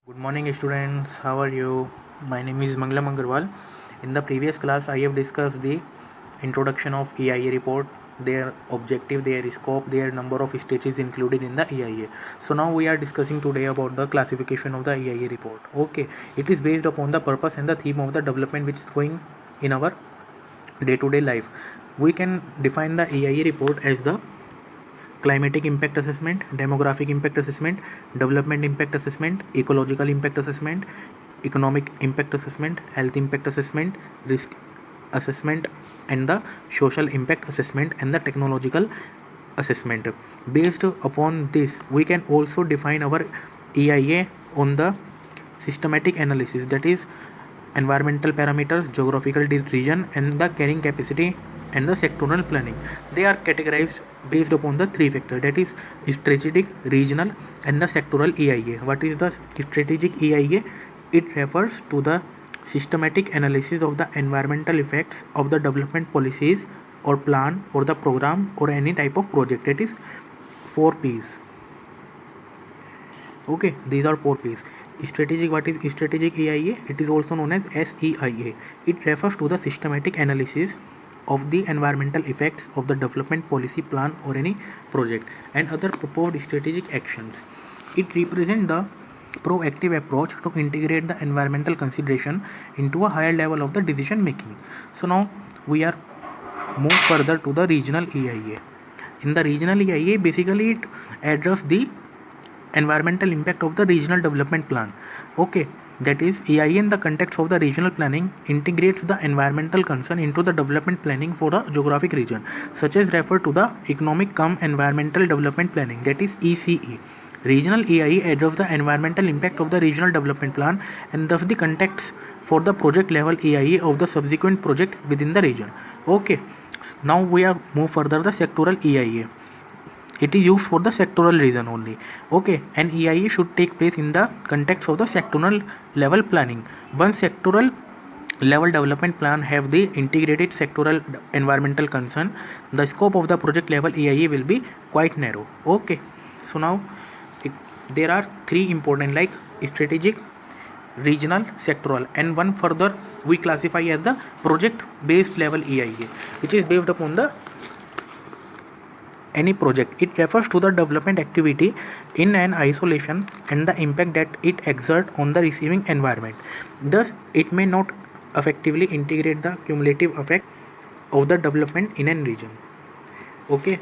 Good morning, students. How are you? My name is Manglam Agarwal. In the previous class, I have discussed the introduction of EIA report, their objective, their scope, their number of stages included in the EIA. So now we are discussing today about the classification of the EIA report. Okay, it is based upon the purpose and the theme of the development which is going in our day-to-day life. We can define the EIA report as the climatic impact assessment, demographic impact assessment, development impact assessment, ecological impact assessment, economic impact assessment, health impact assessment, risk assessment, and the social impact assessment and the technological assessment. Based upon this, we can also define our EIA on the systematic analysis, that is environmental parameters, geographical region, and the carrying capacity and the sectoral planning. They are categorized based upon the three factors, that is strategic, regional, and the sectoral EIA. What is the strategic EIA? It refers to the systematic analysis of the environmental effects of the development policies or plan or the program or any type of project. That is 4 P's. Okay, these are 4 P's. Strategic, what is strategic EIA? It is also known as SEIA. It refers to the systematic analysis of the environmental effects of the development policy, plan, or any project and other proposed strategic actions. It represents the proactive approach to integrate the environmental consideration into a higher level of the decision making. So now we are move further to the regional EIA. In the regional EIA, basically it addresses the environmental impact of the regional development plan. Okay, that is EIA in the context of the regional planning integrates the environmental concern into the development planning for a geographic region, such as refer to the economic environmental development planning, that is ECE. Regional EIA addresses the environmental impact of the regional development plan and thus the context for the project level EIA of the subsequent project within the region. Okay, now we are move further the sectoral EIA. It is used for the sectoral reason only. Okay, and EIA should take place in the context of the sectoral level planning. One sectoral level development plan have the integrated sectoral environmental concern, the scope of the project level EIA will be quite narrow. Okay, so now there are three important like strategic, regional, sectoral, and one further we classify as the project based level EIA, which is based upon the any project. It refers to the development activity in an isolation and the impact that it exerts on the receiving environment. Thus, it may not effectively integrate the cumulative effect of the development in a region. Okay,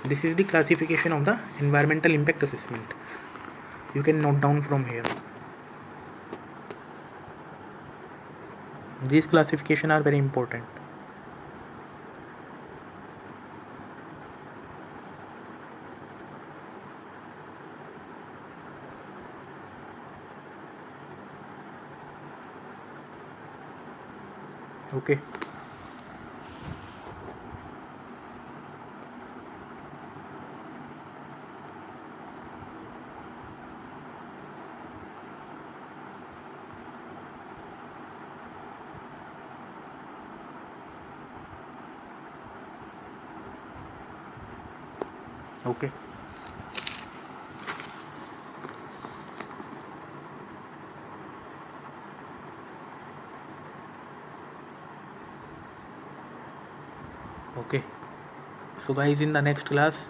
this is the classification of the environmental impact assessment. You can note down from here. These classifications are very important. Okay. Okay. Okay, so guys, in the next class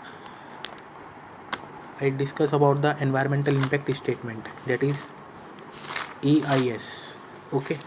I discuss about the environmental impact statement, that is EIS. Okay.